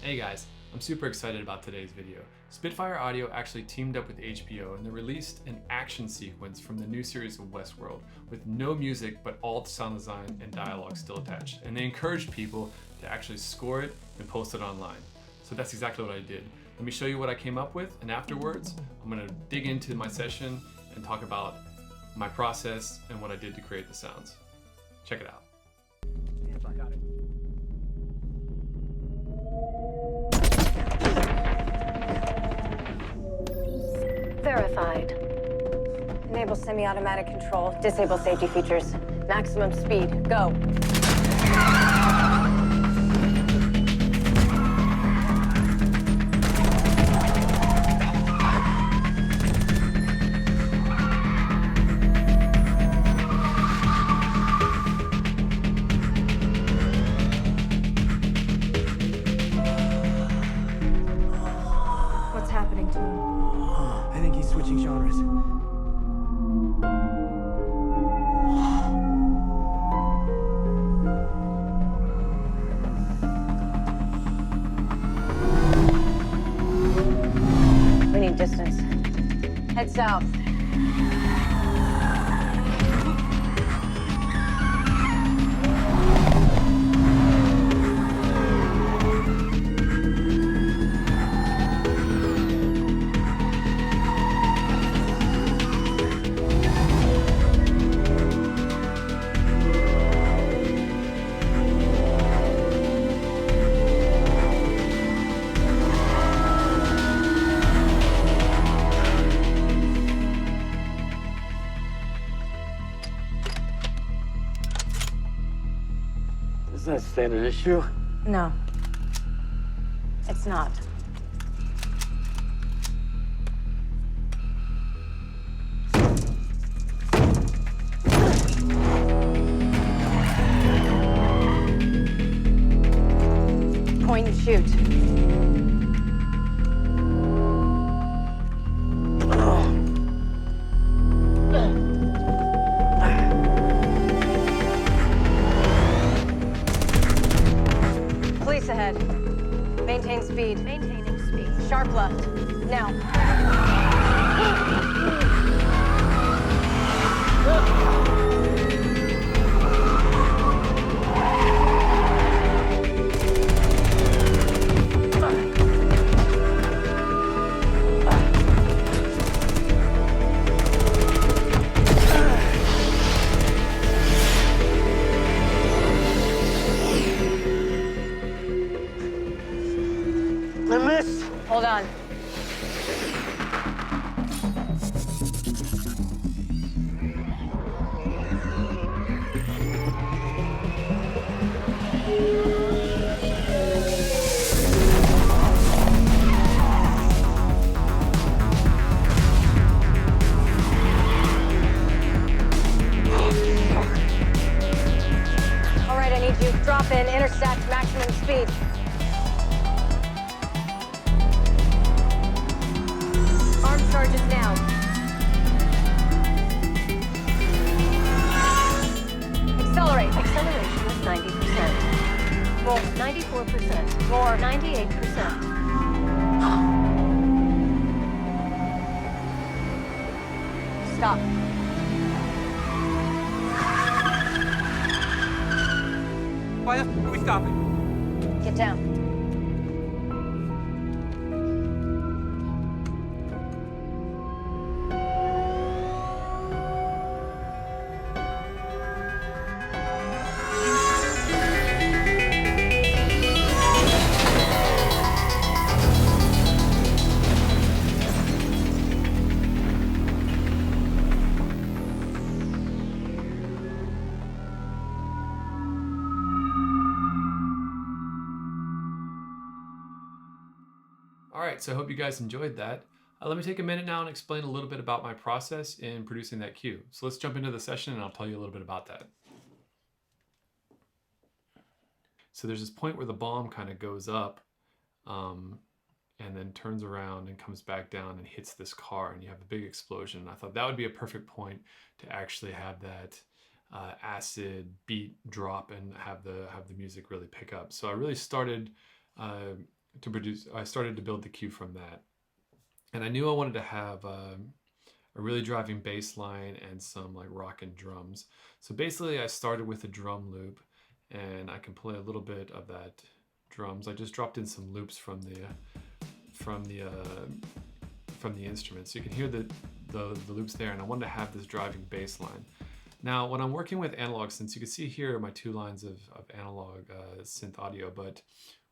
Hey guys, I'm super excited about today's video. Spitfire Audio actually teamed up with HBO and they released an action sequence from the new series of Westworld with no music but all the sound design and dialogue still attached. And they encouraged people to actually score it and post it online. So that's exactly what I did. Let me show you what I came up with, and afterwards I'm going to dig into my session and talk about my process and what I did to create the sounds. Check it out. Got it. Verified. Enable semi-automatic control. Disable safety features. Maximum speed. Go. What's happening to him? I think he's switching genres. We need distance. Head south. Is that a standard issue? No. It's not. Point and shoot. Police ahead. Maintain speed. Maintaining speed. Sharp left. Now. I missed! Hold on. All right, I need you. Drop in, intersect, maximum speed. Arm charges now. Accelerate. Acceleration is 90%. More. 94%. More. 98%. Stop. Why are we stopping? Get down. All right, so I hope you guys enjoyed that. Let me take a minute now and explain a little bit about my process in producing that cue. So let's jump into the session and I'll tell you a little bit about that. So there's this point where the bomb kind of goes up and then turns around and comes back down and hits this car and you have a big explosion. I thought that would be a perfect point to actually have that acid beat drop and have the music really pick up. So I really started I started to build the cue from that. And I knew I wanted to have a really driving bass line and some like rockin' drums. So basically I started with a drum loop, and I can play a little bit of that drums. I just dropped in some loops from the instrument, so you can hear the loops there, and I wanted to have this driving bass line. Now, when I'm working with analog synths, you can see here my 2 lines of analog synth audio, but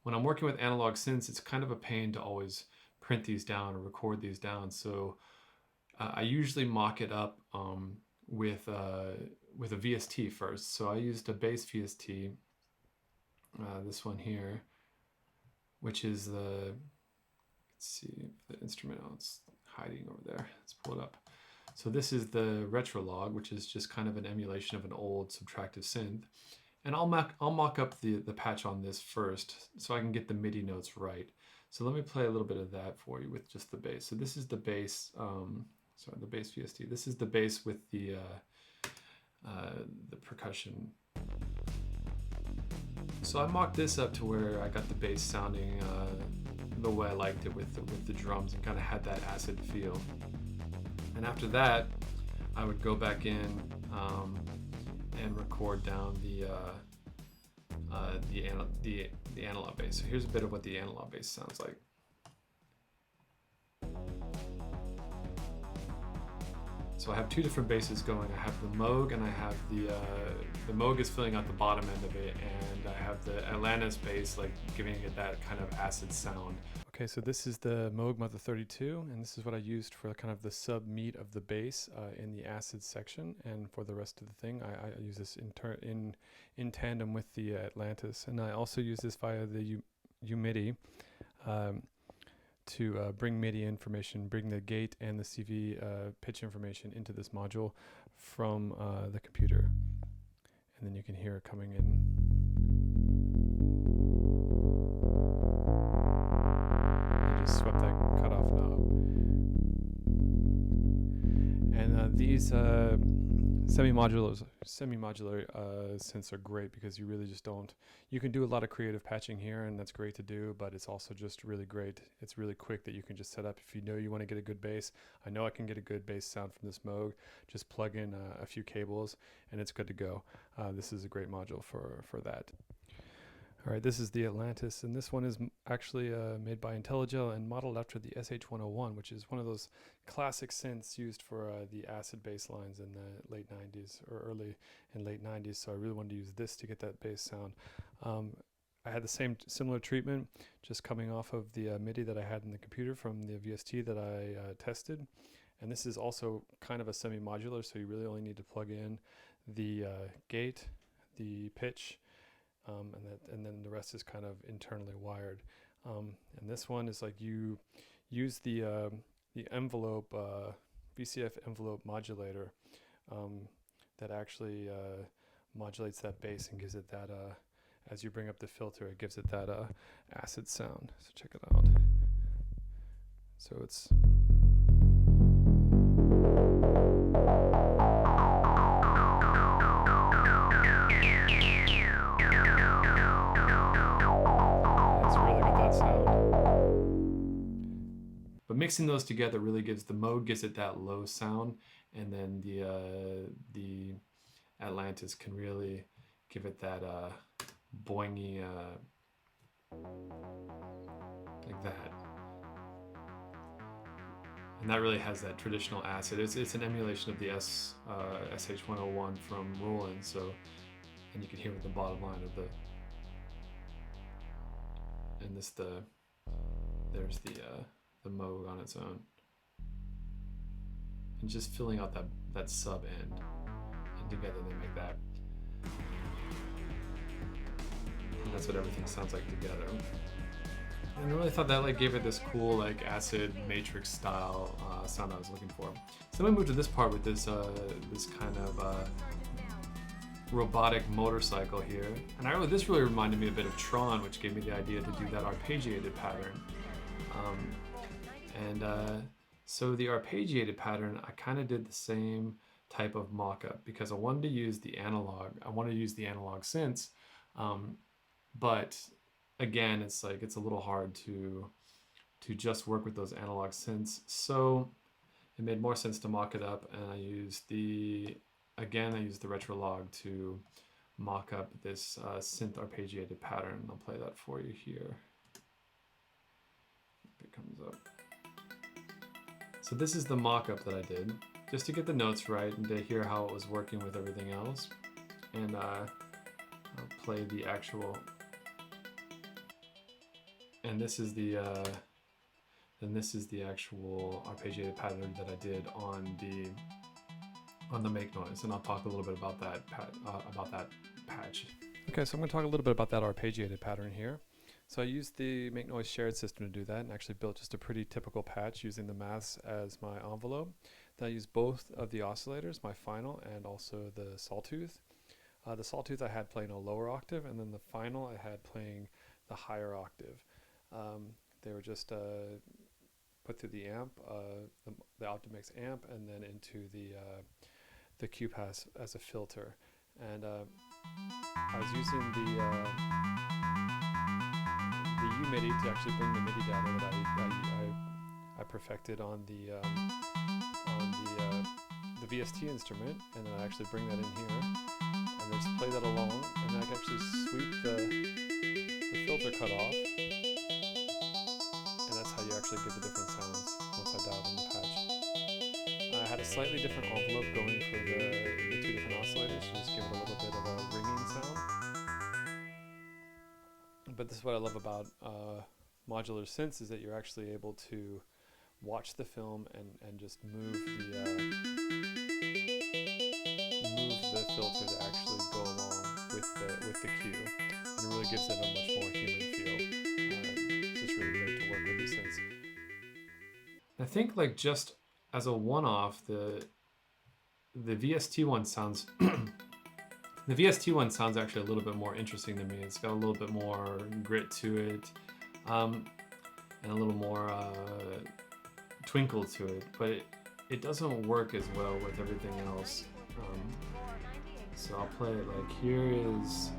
when I'm working with analog synths, it's kind of a pain to always print these down or record these down. So I usually mock it up with a VST first. So I used a bass VST, this one here, which is the, let's see, the instrument, oh, it's hiding over there. Let's pull it up. So this is the retro log, which is just kind of an emulation of an old subtractive synth. And I'll mock up the patch on this first so I can get the MIDI notes right. So let me play a little bit of that for you with just the bass. So this is the bass, sorry, the bass VST. This is the bass with the percussion. So I mocked this up to where I got the bass sounding the way I liked it with the drums, and kind of had that acid feel. And after that, I would go back in and record down the analog bass. So here's a bit of what the analog bass sounds like. So I have 2 different basses going. I have the Moog, and I have the Moog is filling out the bottom end of it, and I have the Atlantis bass, like giving it that kind of acid sound. Okay, so this is the Moog Mother 32, and this is what I used for kind of the sub meat of the bass in the acid section, and for the rest of the thing, I use this in tandem with the Atlantis, and I also use this via the UMIDI to bring MIDI information, bring the gate and the CV pitch information into this module from the computer, and then you can hear it coming in. Swept that cutoff knob. And these semi-modular synths are great because you really just don't, you can do a lot of creative patching here, and that's great to do, but it's also just really great. It's really quick that you can just set up if you know you want to get a good bass. I know I can get a good bass sound from this Moog. Just plug in a few cables and it's good to go. This is a great module for that. All right, this is the Atlantis, and this one is actually made by IntelliGel and modeled after the SH-101, which is one of those classic synths used for the acid bass lines in the late 90s or early and late 90s, so I really wanted to use this to get that bass sound. I had the similar treatment, just coming off of the MIDI that I had in the computer from the VST that I tested, and this is also kind of a semi-modular, so you really only need to plug in the gate, the pitch, and then the rest is kind of internally wired. And this one is like you use the envelope, VCF envelope modulator that actually modulates that bass and gives it that, as you bring up the filter, it gives it that acid sound. So check it out. So it's... But mixing those together really gives, the Moog gives it that low sound, and then the Atlantis can really give it that boingy, like that. And that really has that traditional acid. It's an emulation of the SH-101 from Roland, so, and you can hear with the bottom line of the, and this there's the Moog on its own, and just filling out that sub end, and together they make that, and that's what everything sounds like together. And I really thought that like gave it this cool like acid matrix style sound I was looking for. So then we moved to this part with this this kind of robotic motorcycle here, and this really reminded me a bit of Tron, which gave me the idea to do that arpeggiated pattern. So the arpeggiated pattern, I kind of did the same type of mock-up because I wanted to use the analog. I wanted to use the analog synths, but again, it's like it's a little hard to just work with those analog synths. So it made more sense to mock it up, and I used the retrolog to mock up this synth arpeggiated pattern. I'll play that for you here. If it comes up. So this is the mock-up that I did, just to get the notes right and to hear how it was working with everything else. And I'll play the actual. And this is the actual arpeggiated pattern that I did on the make noise, and I'll talk a little bit about that patch. Okay, so I'm going to talk a little bit about that arpeggiated pattern here. So I used the make noise shared system to do that, and actually built just a pretty typical patch using the maths as my envelope. Then I used both of the oscillators, my final and also the sawtooth. The sawtooth I had playing a lower octave, and then the final I had playing the higher octave. They were just put through the amp, the Optimix amp, and then into the Q-Pass as a filter. And I was using the U-MIDI to actually bring the MIDI data that I perfected on the VST instrument, and then I actually bring that in here, and just play that along, and then I can actually sweep the filter cutoff, and that's how you actually get the different sounds once I dialed in the patch. I had a slightly different envelope going for the two different oscillators to just give it a little bit of a ringing sound. But this is what I love about modular synths, is that you're actually able to watch the film and just move the filter to actually go along with the cue, and it really gives it a much more human feel. It's just really great to work with these synths. I think, like, just as a one-off, the VST one sounds the VST one sounds actually a little bit more interesting to me. It's got a little bit more grit to it, and a little more twinkle to it, but it doesn't work as well with everything else. So I'll play it like here is.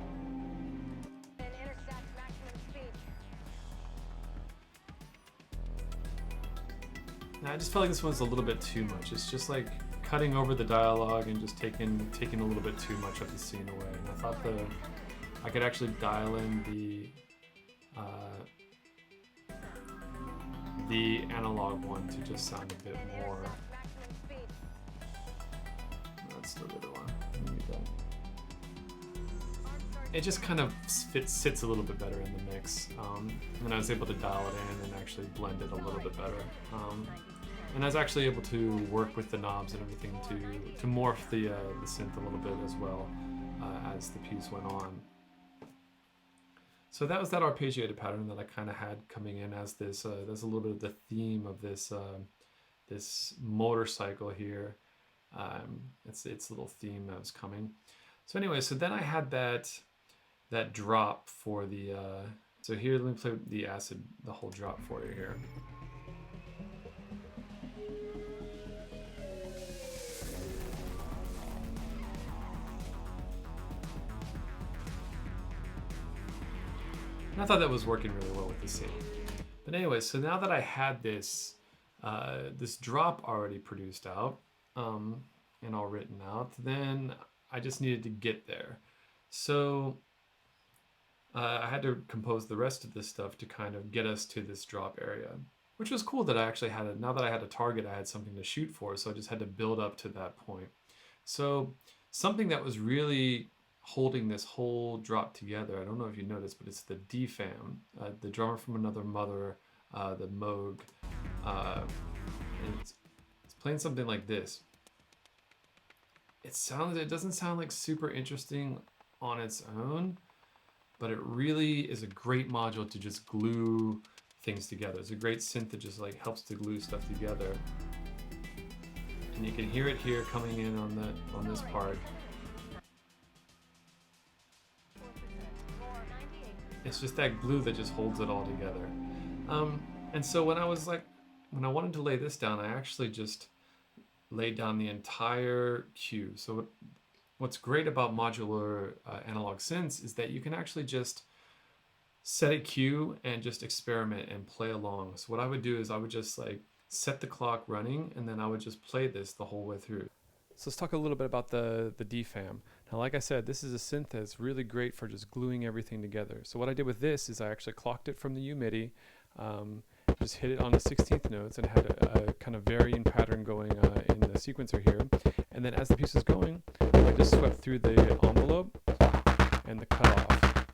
Now, I just felt like this one's a little bit too much. It's just like cutting over the dialogue and just taking a little bit too much of the scene away. And I thought I could actually dial in the analog one to just sound a bit more. That's the other one. It just kind of sits a little bit better in the mix, and I was able to dial it in and actually blend it a little bit better. And I was actually able to work with the knobs and everything to morph the synth a little bit as well as the piece went on. So that was that arpeggiated pattern that I kind of had coming in as this. There's a little bit of the theme of this this motorcycle here. It's a little theme that was coming. So anyway, so then I had that drop for the. So here, let me play the acid, the whole drop for you here. And I thought that was working really well with the scene. But anyway, so now that I had this this drop already produced out and all written out, then I just needed to get there. So I had to compose the rest of this stuff to kind of get us to this drop area, which was cool that I actually had now that I had a target, I had something to shoot for, so I just had to build up to that point. So something that was really holding this whole drop together, I don't know if you noticed, but it's the DFAM, the drummer from Another Mother, the Moog, and it's playing something like this. It doesn't sound like super interesting on its own, but it really is a great module to just glue things together. It's a great synth that just like helps to glue stuff together. And you can hear it here coming in on this part. It's just that glue that just holds it all together. And so when I wanted to lay this down, I actually just laid down the entire cue. So what's great about modular analog synths is that you can actually just set a cue and just experiment and play along. So what I would do is I would just like set the clock running, and then I would just play this the whole way through. So let's talk a little bit about the DFAM. Now, like I said, this is a synth that's really great for just gluing everything together. So what I did with this is I actually clocked it from the UMIDI, just hit it on the 16th notes, and had a kind of varying pattern going in the sequencer here. And then as the piece was going, I just swept through the envelope and the cutoff,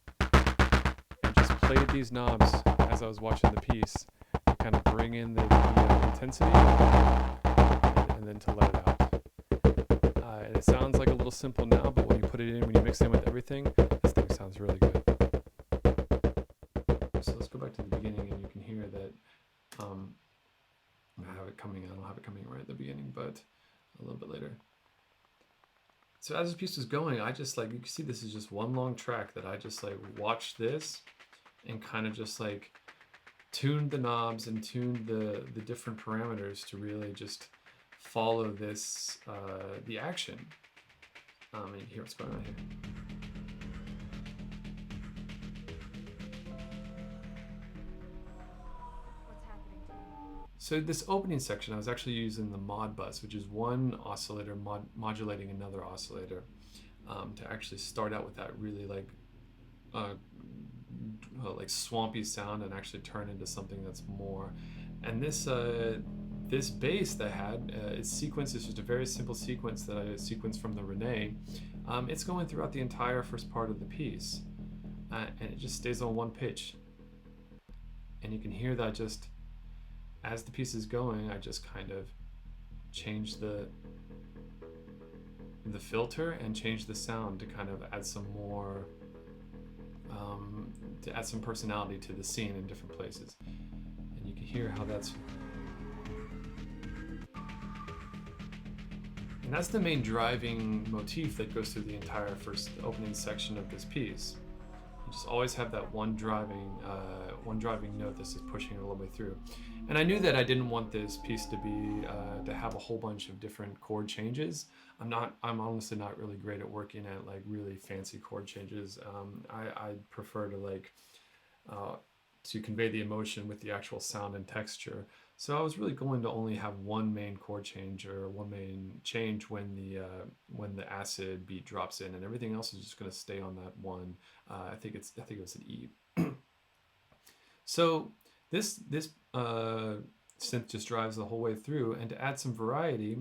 and just played these knobs as I was watching the piece to kind of bring in the intensity, and then to let it out. And it sounds like a little simple now, but when you put it in, when you mix it in with everything, this thing sounds really good. So let's go back to the beginning, and you can hear that I have it coming. I don't have it coming right at the beginning, but a little bit later. So as this piece was going, I just like, you can see this is just one long track that I just like watched this and kind of just like tuned the knobs and tuned the different parameters to really just follow this, the action. And you hear what's going on here. So this opening section, I was actually using the mod bus, which is one oscillator modulating another oscillator, to actually start out with that really like swampy sound and actually turn into something that's more. And this this bass that I had, its sequence is just a very simple sequence that I sequenced from the Renee. It's going throughout the entire first part of the piece, and it just stays on one pitch. And you can hear that just as the piece is going, I just kind of change the filter and change the sound to kind of add some more, to add some personality to the scene in different places. And you can hear how that's, and that's the main driving motif that goes through the entire first opening section of this piece. You just always have that one driving note that's just pushing it all the way through. And I knew that I didn't want this piece to be to have a whole bunch of different chord changes. I'm honestly not really great at working at like really fancy chord changes. I prefer to like to convey the emotion with the actual sound and texture. So I was really going to only have one main chord change, or one main change when the acid beat drops in, and everything else is just going to stay on that one. I think it was an E. So this synth just drives the whole way through, and to add some variety,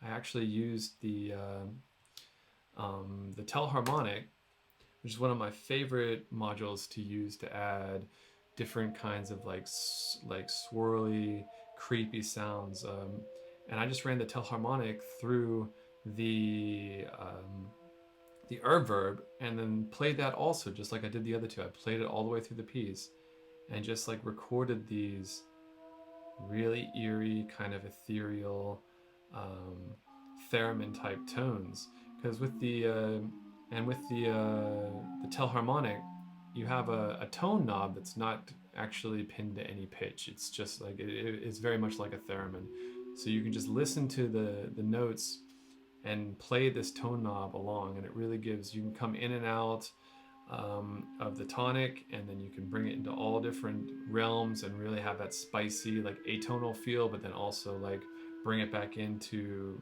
I actually used the telharmonic, which is one of my favorite modules to use to add different kinds of like swirly, creepy sounds. And I just ran the telharmonic through the reverb, and then played that also, just like I did the other two. I played it all the way through the piece, and just like recorded these really eerie, kind of ethereal, theremin type tones. Because with the telharmonic, you have a tone knob that's not actually pinned to any pitch. It's just like, it's very much like a theremin. So you can just listen to the notes and play this tone knob along, and it really gives, you can come in and out of the tonic, and then you can bring it into all different realms and really have that spicy, like atonal feel, but then also like bring it back into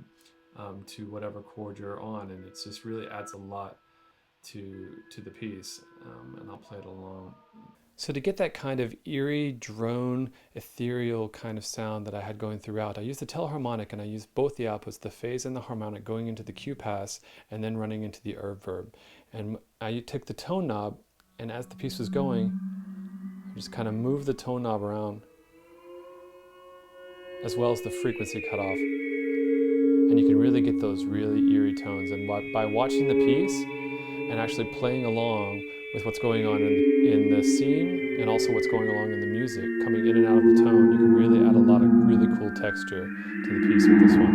to whatever chord you're on, and it's just really adds a lot to the piece. And I'll play it along. So to get that kind of eerie, drone, ethereal kind of sound that I had going throughout, I used the telharmonic, and I used both the outputs, the phase and the harmonic, going into the Q pass and then running into the reverb. And I took the tone knob, and as the piece was going, I just kind of moved the tone knob around, as well as the frequency cutoff. And you can really get those really eerie tones. And by watching the piece and actually playing along with what's going on in the scene, and also what's going along in the music, coming in and out of the tone, you can really add a lot of really cool texture to the piece with this one.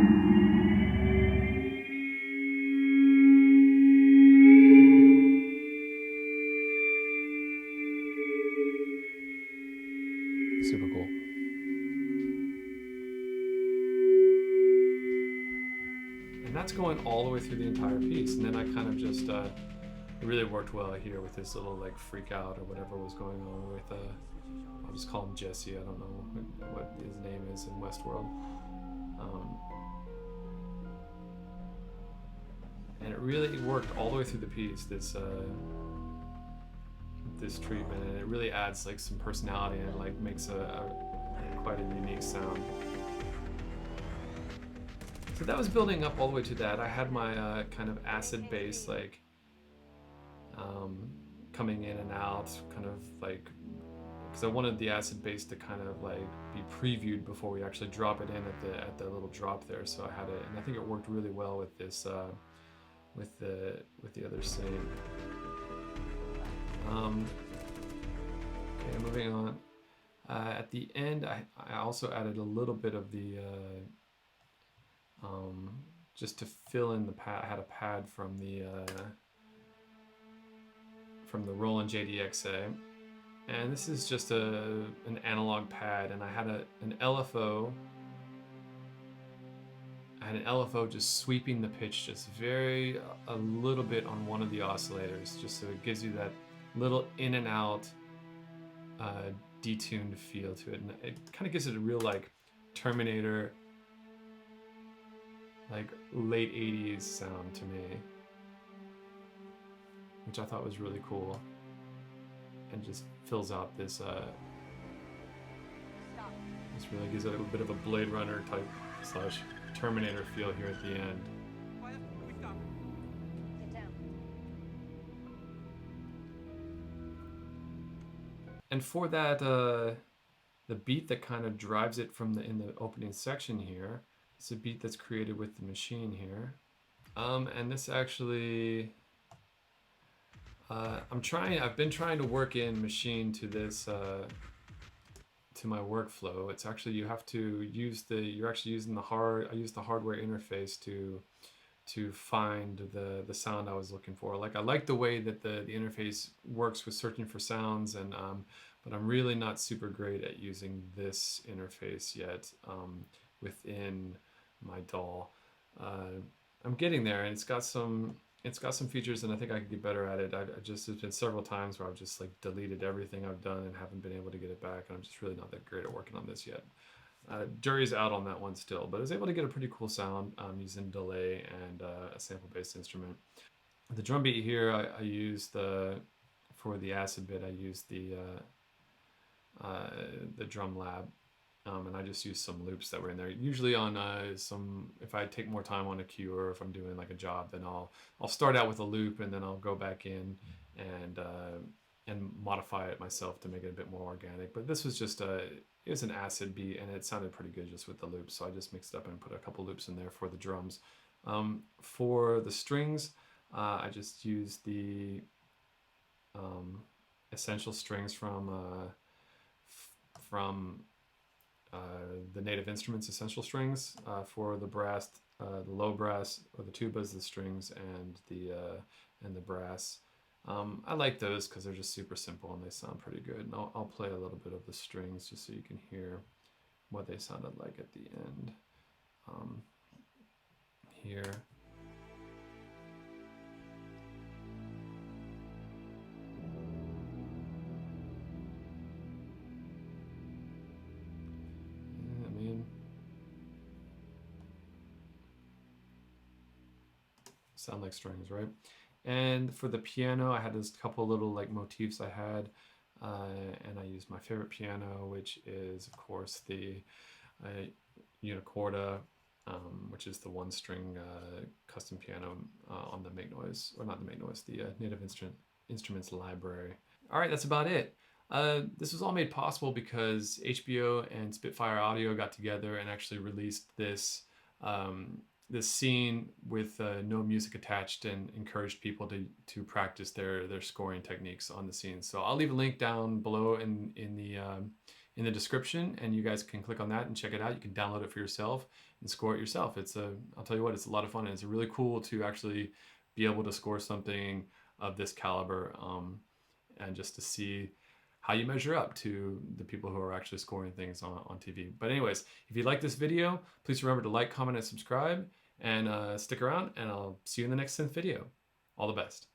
Super cool. And that's going all the way through the entire piece. And then I kind of just really worked well here with this little like freak out or whatever was going on with I'll just call him Jesse. I don't know what his name is in Westworld. And it really worked all the way through the piece, this treatment, and it really adds like some personality and like makes quite a unique sound. So that was building up all the way to that. I had my kind of acid bass like coming in and out, kind of like, because I wanted the acid bass to kind of like be previewed before we actually drop it in at the little drop there. So I had it, and I think it worked really well with this with the other sync. Okay, moving on. At the end, I also added a little bit of the just to fill in the pad. I had a pad from the Roland JDXA, and this is just an analog pad, and I had an LFO. I had an LFO just sweeping the pitch just a little bit on one of the oscillators, just so it gives you that little in and out detuned feel to it, and it kind of gives it a real like Terminator, like late 80s sound to me, which I thought was really cool, and just fills out this this really gives it a bit of a Blade Runner type / Terminator feel here at the end. Get down. And for that, the beat that kind of drives it in the opening section here, it's a beat that's created with the machine here. And this actually, I've been trying to work in machine to this, to my workflow. It's actually, you have to use you're actually using I used the hardware interface to find the sound I was looking for. Like, I like the way that the interface works with searching for sounds, and but I'm really not super great at using this interface yet within my DAW. I'm getting there, and it's got some features, and I think I could get better at it. There's been several times where I've just like deleted everything I've done and haven't been able to get it back, and I'm just really not that great at working on this yet. Jury's out on that one still, but I was able to get a pretty cool sound using delay and a sample-based instrument. The drum beat here, I used for the acid bit, I used the Drum Lab, and I just used some loops that were in there. Usually on if I take more time on a cue, or if I'm doing like a job, then I'll start out with a loop, and then I'll go back in and modify it myself to make it a bit more organic. But this was just it was an acid beat, and it sounded pretty good just with the loops, so I just mixed it up and put a couple loops in there for the drums. For the strings, I just used the essential strings from the Native Instruments essential strings for the brass, the low brass, or the tubas, the strings, and the brass. I like those because they're just super simple and they sound pretty good. And I'll play a little bit of the strings just so you can hear what they sounded like at the end. Here. Sound like strings, right? And for the piano, I had this couple little like motifs I had, and I used my favorite piano, which is of course the Unicorda, which is the one-string custom piano on the Make Noise, or not the Make Noise, the Native Instruments library. All right, that's about it. This was all made possible because HBO and Spitfire Audio got together and actually released this this scene with no music attached, and encouraged people to practice their scoring techniques on the scene. So I'll leave a link down below in the description, and you guys can click on that and check it out. You can download it for yourself and score it yourself. I'll tell you what, it's a lot of fun, and it's really cool to actually be able to score something of this caliber, and just to see how you measure up to the people who are actually scoring things on TV. But anyways, if you like this video, please remember to like, comment, and subscribe, and stick around, and I'll see you in the next synth video. All the best.